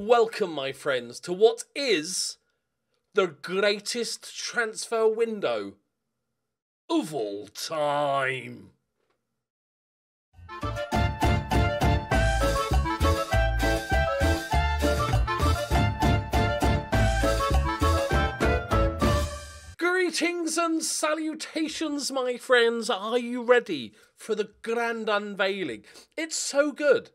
Welcome, my friends, to what is the greatest transfer window of all time. Greetings and salutations, my friends. Are you ready for the grand unveiling? It's so good.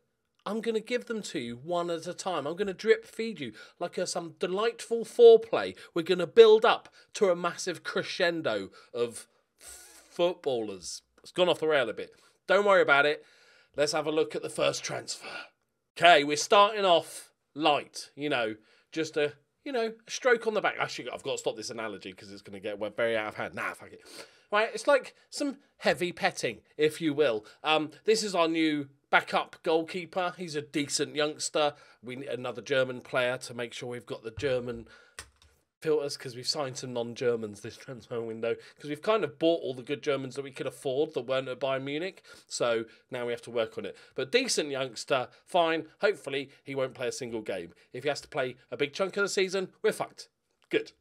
I'm going to give them to you one at a time. I'm going to drip feed you like some delightful foreplay. We're going to build up to a massive crescendo of footballers. It's gone off the rail a bit. Don't worry about it. Let's have a look at the first transfer. Okay, we're starting off light. Just a stroke on the back. Actually, I've got to stop this analogy because it's going to get very out of hand. Nah, fuck it. Right, it's like some heavy petting, if you will. This is our new backup goalkeeper. He's a decent youngster. We need another German player to make sure we've got the German filters, because we've signed some non-Germans this transfer window, because we've kind of bought all the good Germans that we could afford that weren't at Bayern Munich. So now we have to work on it. But decent youngster, fine. Hopefully he won't play a single game. If he has to play a big chunk of the season, we're fucked. Good.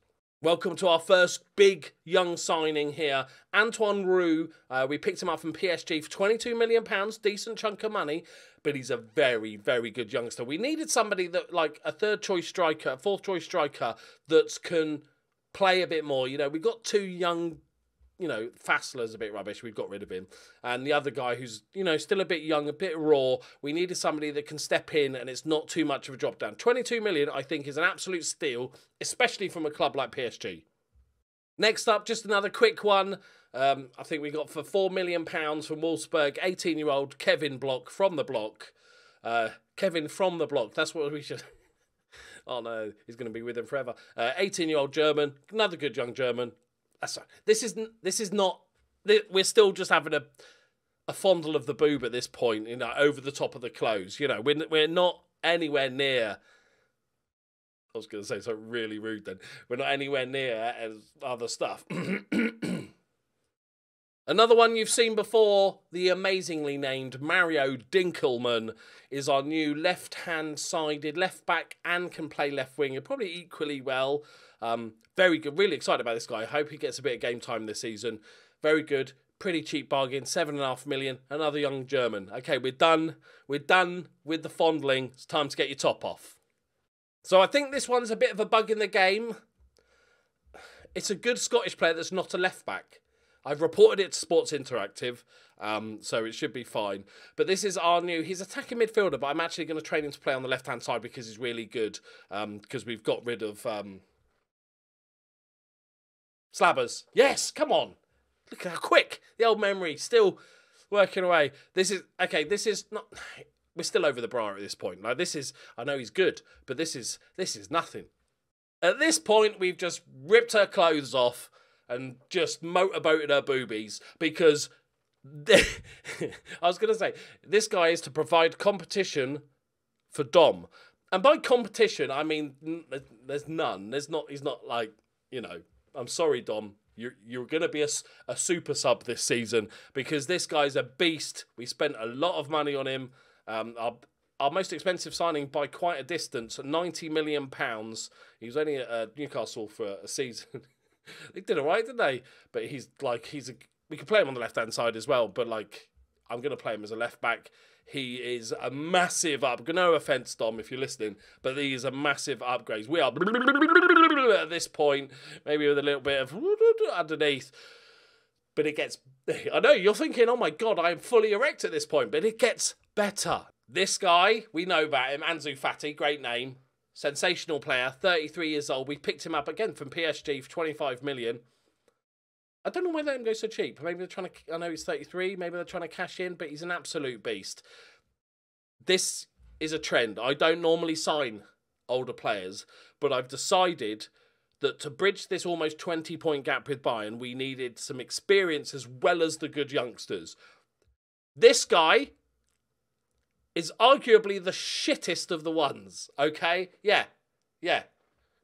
Welcome to our first big young signing here. Antoine Roux. We picked him up from PSG for £22 million. Decent chunk of money. But he's a very, very good youngster. We needed somebody that, like, a third-choice striker, a fourth-choice striker that can play a bit more. We've got two young, Fassler's a bit rubbish. We've got rid of him. And the other guy who's, still a bit young, a bit raw. We needed somebody that can step in and it's not too much of a drop down. 22 million, I think, is an absolute steal, especially from a club like PSG. Next up, just another quick one. I think we got for £4 million from Wolfsburg, 18-year-old Kevin Block from the block. Kevin from the block, that's what we should... Oh no, he's going to be with him forever. 18-year-old German, another good young German. That's right. This is not... We're still just having a fondle of the boob at this point, over the top of the clothes. We're not anywhere near... I was going to say something really rude then. We're not anywhere near as other stuff. Another one you've seen before, the amazingly named Mario Dinkelman is our new left-hand-sided left back and can play left wing, probably equally well. Very good, really excited about this guy. I hope he gets a bit of game time this season. Very good, pretty cheap bargain, £7.5 million. Another young German. Okay, we're done. We're done with the fondling. It's time to get your top off. So I think this one's a bit of a bug in the game. It's a good Scottish player that's not a left back. I've reported it to Sports Interactive, so it should be fine. But this is our new... He's attacking midfielder, but I'm actually going to train him to play on the left-hand side because he's really good. Because we've got rid of... Slabbers. Yes, come on. Look at how quick. The old memory still working away. This is... Okay, this is not... We're still over the bra at this point. Like, this is... I know he's good, but this is nothing. At this point, we've just ripped her clothes off and just motorboated her boobies because I was going to say, this guy is to provide competition for Dom. And by competition, I mean, there's none. He's not like, I'm sorry, Dom. You're going to be a super sub this season because this guy's a beast. We spent a lot of money on him. Our most expensive signing by quite a distance, £90 million. He was only at Newcastle for a season. They did all right, didn't they? But we could play him on the left-hand side as well, but, I'm going to play him as a left-back. He is a massive upgrade. No offence, Dom, if you're listening, but he is a massive upgrade. We are at this point, maybe with a little bit of underneath. But it gets... I know, you're thinking, oh my God, I am fully erect at this point, but it gets better. This guy, we know about him, Ansu Fati, great name. Sensational player, 33 years old. We picked him up again from PSG for 25 million. I don't know why they let him go so cheap. Maybe they're trying to... I know he's 33. Maybe they're trying to cash in, but he's an absolute beast. This is a trend. I don't normally sign older players, but I've decided that to bridge this almost 20-point gap with Bayern, we needed some experience as well as the good youngsters. This guy is arguably the shittest of the ones, okay? Yeah.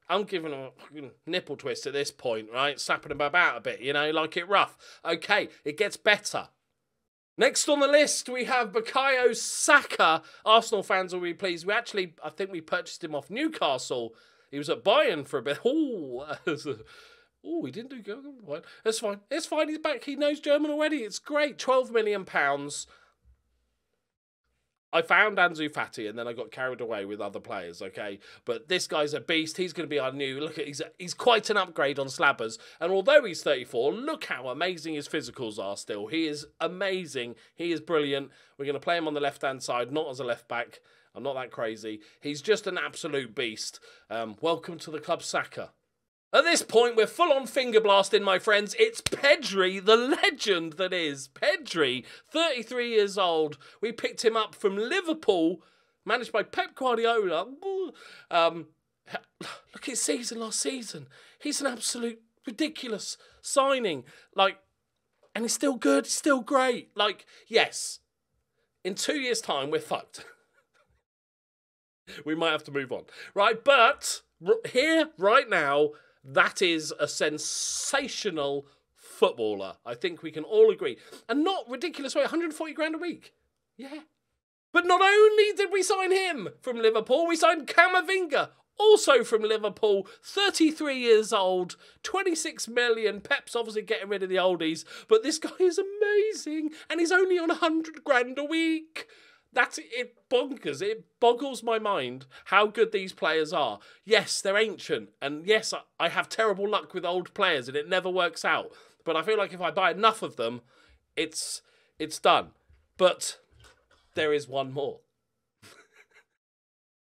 I'm giving him a nipple twist at this point, right? Slapping him about a bit, like it rough. Okay, it gets better. Next on the list, we have Bukayo Saka. Arsenal fans will be pleased. I think we purchased him off Newcastle. He was at Bayern for a bit. Oh, he didn't do good. That's fine. It's fine. He's back. He knows German already. It's great. £12 million. I found Ansu Fati and then I got carried away with other players, okay? But this guy's a beast. He's going to be our new... Look, he's quite an upgrade on Slabbers. And although he's 34, look how amazing his physicals are still. He is amazing. He is brilliant. We're going to play him on the left-hand side, not as a left-back. I'm not that crazy. He's just an absolute beast. Welcome to the club, Saka. At this point, we're full-on finger blasting, my friends. It's Pedri, the legend that is. Pedri, 33 years old. We picked him up from Liverpool, managed by Pep Guardiola. Look at his season last season. He's an absolute ridiculous signing. And he's still good, still great. Yes, in 2 years' time, we're fucked. We might have to move on. Right, but here, right now... That is a sensational footballer. I think we can all agree. And not ridiculous way, 140 grand a week. Yeah. But not only did we sign him from Liverpool, we signed Camavinga, also from Liverpool, 33 years old, 26 million. Pep's obviously getting rid of the oldies, but this guy is amazing, and he's only on 100 grand a week. That's it, bonkers. It boggles my mind how good these players are. Yes, they're ancient, and yes, I have terrible luck with old players, and it never works out. But I feel like if I buy enough of them, it's done. But there is one more.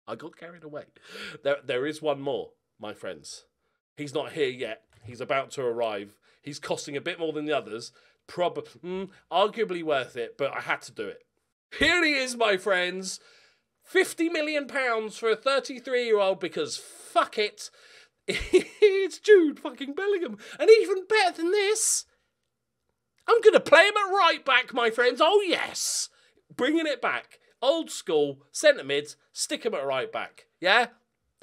I got carried away. There is one more, my friends. He's not here yet. He's about to arrive. He's costing a bit more than the others. Arguably worth it, but I had to do it. Here he is, my friends. £50 million for a 33-year-old because fuck it. It's Jude fucking Bellingham. And even better than this, I'm going to play him at right back, my friends. Oh, yes. Bringing it back. Old school, centre mid, stick him at right back. Yeah?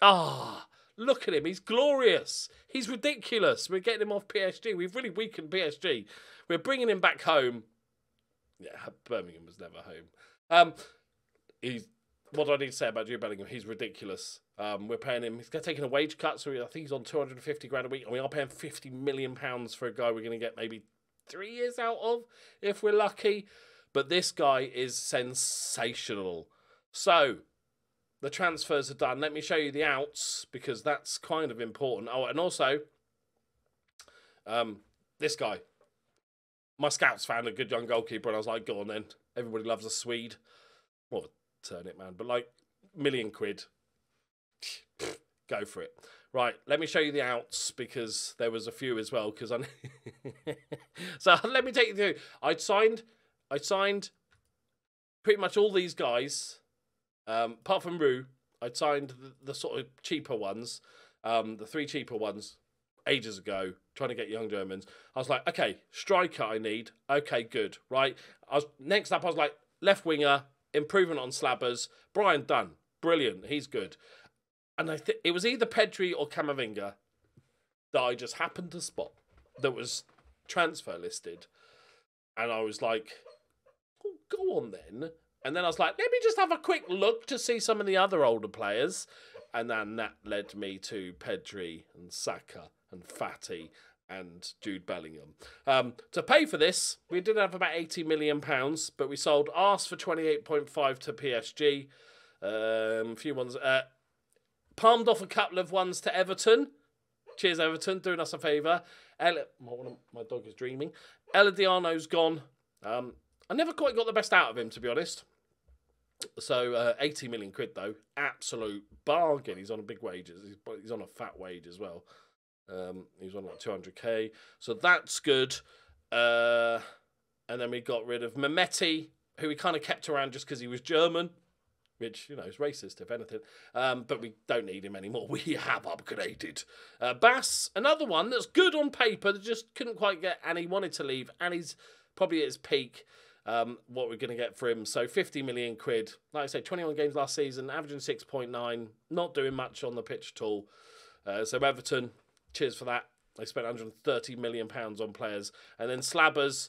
Look at him. He's glorious. He's ridiculous. We're getting him off PSG. We've really weakened PSG. We're bringing him back home. Yeah, Birmingham was never home. What do I need to say about Jude Bellingham? He's ridiculous. We're paying him. He's taking a wage cut, so I think he's on 250 grand a week, and we are paying £50 million for a guy we're going to get maybe 3 years out of, if we're lucky. But this guy is sensational. So, the transfers are done. Let me show you the outs, because that's kind of important. Oh, and also, this guy. My scouts found a good young goalkeeper, and I was like, go on then. Everybody loves a Swede. Well, turn it, man. But £1 million. Go for it. Right, let me show you the outs, because there was a few as well. Because So let me take you through. I'd signed pretty much all these guys, apart from Rue. I'd signed the sort of cheaper ones, the 3 cheaper ones, ages ago, trying to get young Germans. I was like, okay, striker I need. Okay, good, right? Next up, I was like, left winger, improvement on Slabbers. Brian Dunn, brilliant, he's good. And it was either Pedri or Camavinga that I just happened to spot that was transfer listed. And I was like, oh, go on then. And then I was like, let me just have a quick look to see some of the other older players. And then that led me to Pedri and Saka and Fati and Jude Bellingham. To pay for this, we did have about £80 million, but we sold Ars for 28.5 to PSG. A few ones. Palmed off a couple of ones to Everton. Cheers, Everton, doing us a favour. My dog is dreaming. Eladiano's gone. I never quite got the best out of him, to be honest. So, 80 million quid, though. Absolute bargain. He's on a big wages. He's on a fat wage as well. He's on like 200k. So that's good. And then we got rid of Mehmeti, who we kind of kept around just because he was German. Which, you know, is racist, if anything. But we don't need him anymore. We have upgraded. Bass, another one that's good on paper, that just couldn't quite get, and he wanted to leave, and he's probably at his peak, what we're going to get for him. So 50 million quid. Like I say, 21 games last season, averaging 6.9, not doing much on the pitch at all. So Everton, cheers for that. They spent £130 million on players. And then Slabbers,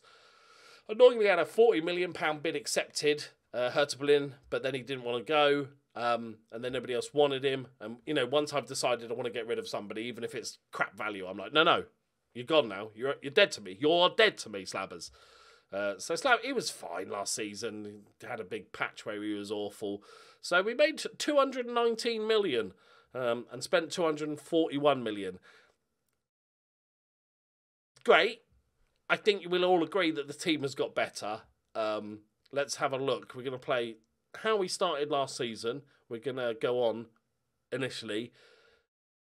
Annoyingly had a £40 million bid accepted, Hertha Berlin, but then he didn't want to go. And then nobody else wanted him. And, you know, once I've decided I want to get rid of somebody, even if it's crap value, I'm like, no, you're gone now. You're dead to me. You're dead to me, Slabbers. So Slab, he was fine last season. He had a big patch where he was awful. So we made 219 million and spent 241 million. Great. I think we'll all agree that the team has got better. Let's have a look. We're going to play how we started last season. We're going to go on initially.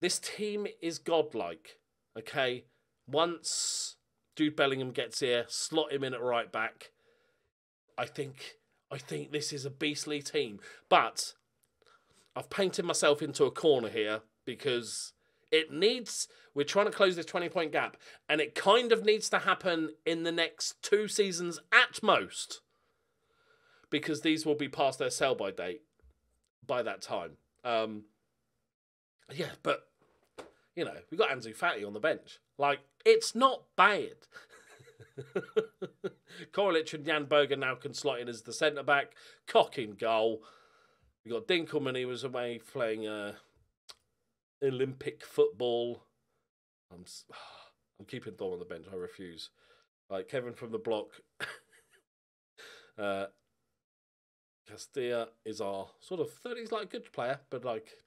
This team is godlike, okay? Once Jude Bellingham gets here, slot him in at right back. I think this is a beastly team. But I've painted myself into a corner here because we're trying to close this 20-point gap, and it kind of needs to happen in the next 2 seasons at most, because these will be past their sell-by date by that time. Yeah, but, you know, we've got Ansu Fati on the bench. Like, it's not bad. Korolic and Jan Berger now can slot in as the centre-back. Cock in goal. We've got Dinkelman, he was away playing Olympic football. I'm keeping Dom on the bench, I refuse. Like, Kevin from the block. Castilla is our sort of 30s, like, good player, but like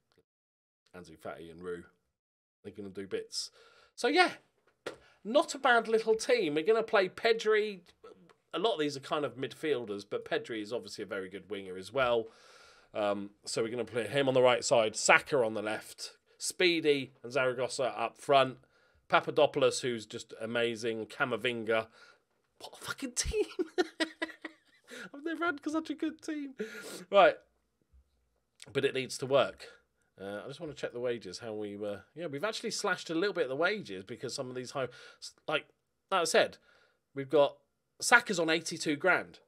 Ansu Fati and Rue, they're going to do bits. So yeah, not a bad little team. We're going to play Pedri. A lot of these are kind of midfielders, but Pedri is obviously a very good winger as well. So we're going to play him on the right side, Saka on the left, Speedy and Zaragoza up front, Papadopoulos, who's just amazing, Camavinga. What a fucking team! I've never had such a good team. Right. But it needs to work. I just want to check the wages, how we were. Yeah, we've actually slashed a little bit of the wages because some of these high... Like I said, we've got Saka's on 82 grand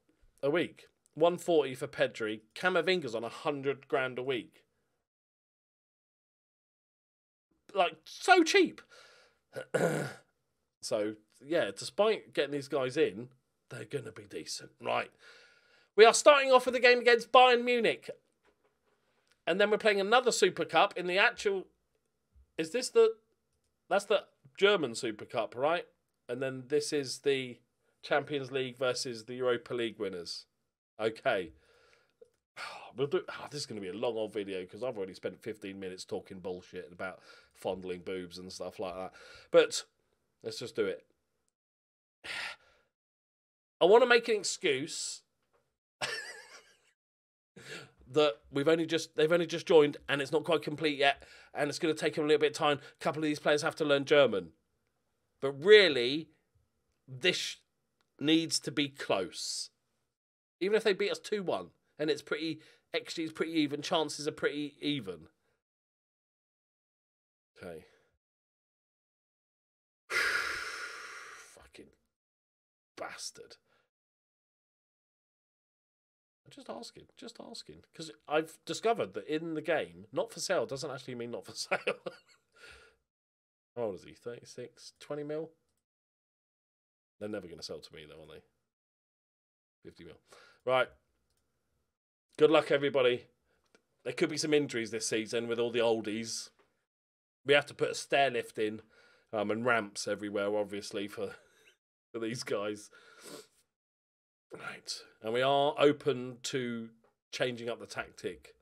a week. 140 for Pedri. Camavinga's on 100 grand a week. Like, so cheap. So, yeah, despite getting these guys in, they're going to be decent. Right. We are starting off with a game against Bayern Munich. And then we're playing another Super Cup in the actual... Is this the... That's the German Super Cup, right? And then this is the Champions League versus the Europa League winners. Okay. We'll do... this is going to be a long old video because I've already spent 15 minutes talking bullshit about fondling boobs and stuff like that. But let's just do it. I want to make an excuse that they've only just joined and it's not quite complete yet, and it's going to take them a little bit of time. A couple of these players have to learn German, but really, this needs to be close. Even if they beat us 2-1, and it's pretty XG is pretty even, chances are pretty even. Okay. Fucking bastard. Just asking. Because I've discovered that in the game, not for sale doesn't actually mean not for sale. How old is he? 36? 20 mil? They're never going to sell to me, though, are they? 50 mil. Right. Good luck, everybody. There could be some injuries this season with all the oldies. We have to put a stair lift in and ramps everywhere, obviously, for these guys. Right. And we are open to changing up the tactic.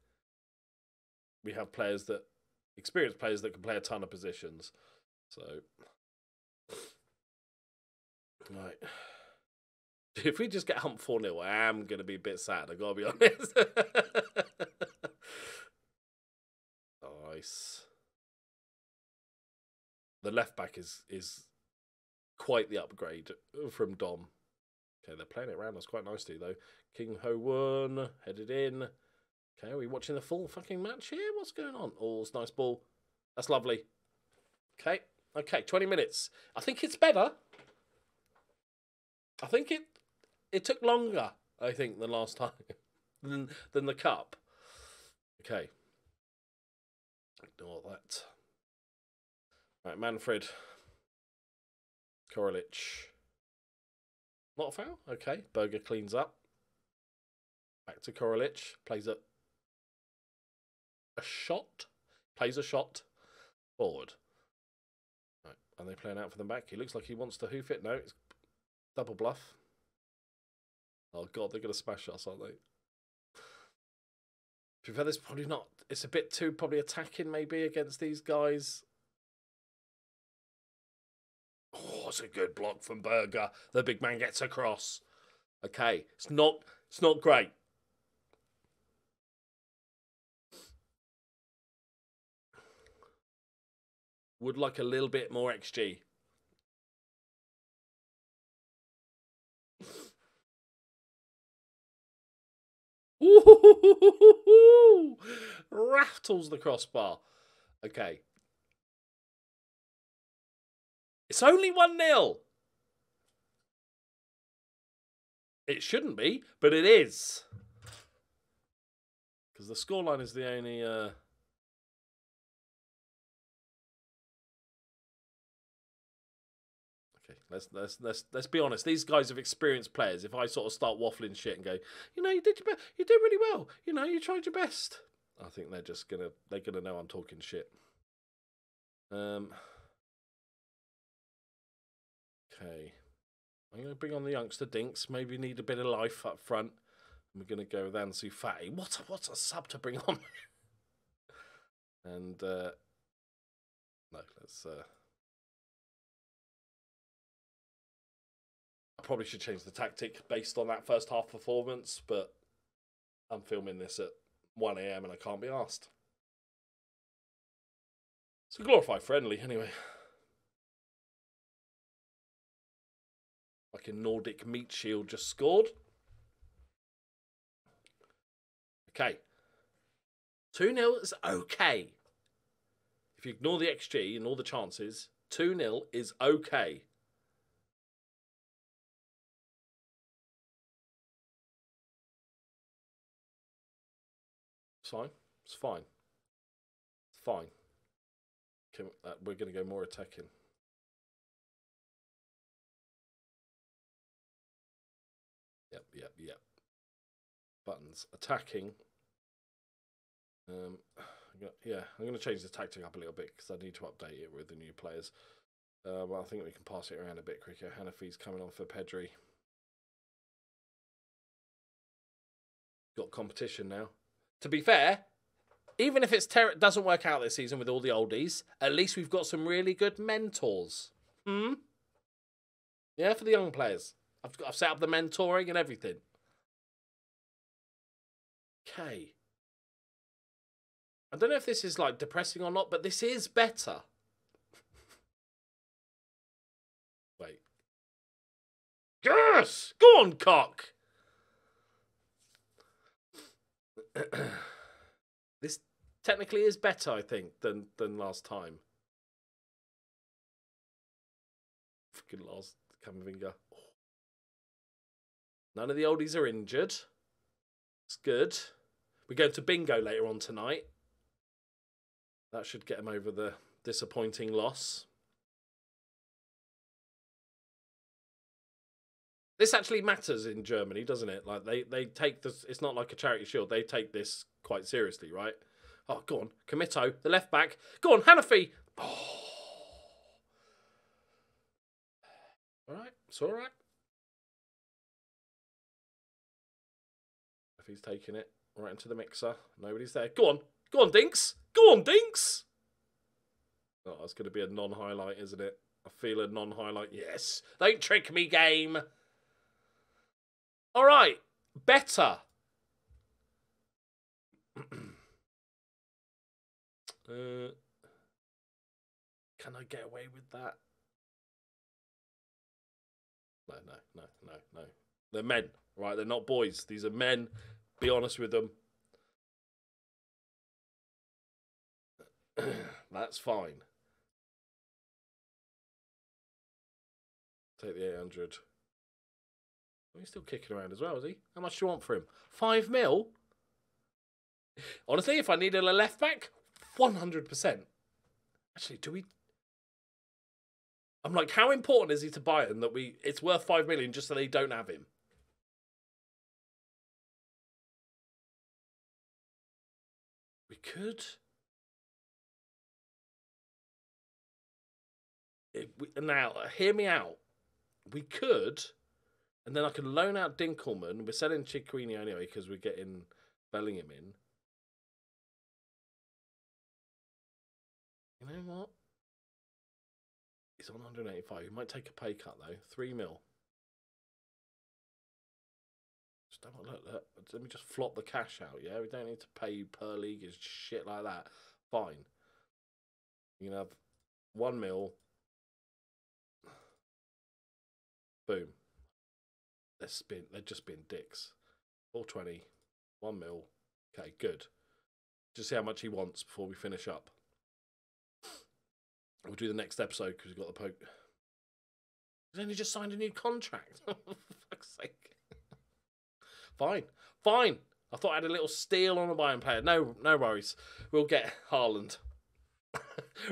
We have experienced players that can play a ton of positions. So, right. If we just get humped 4-0, I am going to be a bit sad, I've got to be honest. Nice. The left back is quite the upgrade from Dom. Okay, they're playing it around us quite nicely, though. King Ho-Won, headed in. Okay, are we watching the full fucking match here? What's going on? Oh, it's a nice ball. That's lovely. Okay, 20 minutes. I think it's better. I think it took longer, I think, than last time. than the cup. Okay. Ignore that. Right, Manfred. Korolic. Not a foul? Okay. Berger cleans up. Back to Korolich. Plays a shot. Plays a shot. Forward. Right. Are they playing out for the back? He looks like he wants to hoof it. No, it's double bluff. Oh, God, they're going to smash us, aren't they? To be fair, this probably not. It's a bit too probably attacking maybe against these guys. Oh, it's a good block from Berger. The big man gets across. Okay, it's not great. Would like a little bit more XG. Ooh, rattles the crossbar. Okay. It's only 1-0. It shouldn't be, but it is. Because the scoreline is the only... Let's be honest. These guys are experienced players. If I sort of start waffling shit and go, you know, you did really well. You know, you tried your best. I think they're gonna know I'm talking shit. Okay. I'm gonna bring on the youngster Dinks. Maybe need a bit of life up front. And we're gonna go with Ansu Fati. What's a sub to bring on? And no, let's. I probably should change the tactic based on that first half performance, but I'm filming this at 1 AM and I can't be asked. It's a glorified friendly anyway. Like a Nordic meat shield just scored. Okay. 2-0 is okay. If you ignore the XG and all the chances, 2-0 is okay. It's fine. It's fine. It's fine. We're going to go more attacking. Yep. Buttons. Attacking. Yeah, I'm going to change the tactic up a little bit because I need to update it with the new players. Well, I think we can pass it around a bit quicker. Hanafi's coming on for Pedri. Got competition now. To be fair, even if doesn't work out this season with all the oldies, at least we've got some really good mentors. Yeah, for the young players. I've set up the mentoring and everything. Okay. I don't know if this is like depressing or not, but this is better. Wait. Yes! Go on, cock! This technically is better, I think, than last time. Fucking last Camavinga. Oh. None of the oldies are injured. It's good. We're going to bingo later on tonight. That should get them over the disappointing loss. This actually matters in Germany, doesn't it? Like they take this. It's not like a charity shield. They take this quite seriously, right? Oh, go on, Comito, the left back. Go on, Hanafi. Oh. All right, it's all right. If he's taking it right into the mixer, nobody's there. Go on, Dinks. Go on, Dinks. Oh, that's going to be a non-highlight, isn't it? I feel a non-highlight. Yes. Don't trick me, game. All right. Better. Can I get away with that? No. They're men, right? They're not boys. These are men. Be honest with them. That's fine. Take the 800. He's still kicking around as well, is he? How much do you want for him? 5 mil? Honestly, if I needed a left back, 100%. Actually, do we... I'm like, how important is he to Bayern that it's worth 5 million just so they don't have him? We could. Now, hear me out. We could, and then I can loan out Dinkelman. We're selling Chiquini anyway because we're getting Bellingham in. You know what? He's on 185. He might take a pay cut though. 3 mil. Just have a look. Let me just flop the cash out. Yeah, we don't need to pay you per league and shit like that. Fine. You can have 1 mil. Boom. They're just being dicks. 420. 1 mil. Okay, good. Just see how much he wants before we finish up. We'll do the next episode because we've got the poke. He's only just signed a new contract. For fuck's sake. Fine. Fine. I thought I had a little steal on a Bayern player. No worries. We'll get Haaland.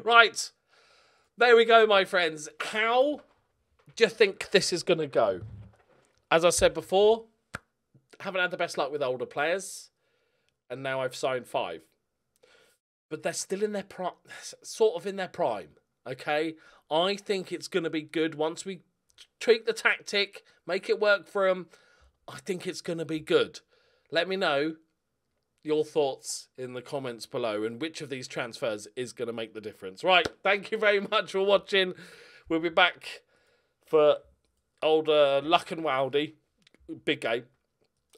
Right. There we go, my friends. How do you think this is going to go? As I said before, haven't had the best luck with older players. And now I've signed 5. But they're still in their prime, sort of in their prime, okay? I think it's going to be good once we tweak the tactic, make it work for them. I think it's going to be good. Let me know your thoughts in the comments below and which of these transfers is going to make the difference. Right, thank you very much for watching. We'll be back for older Luck and Wowdy, big game,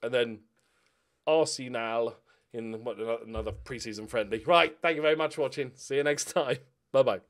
and then Arsenal in another pre-season friendly. Right, thank you very much for watching. See you next time. Bye-bye.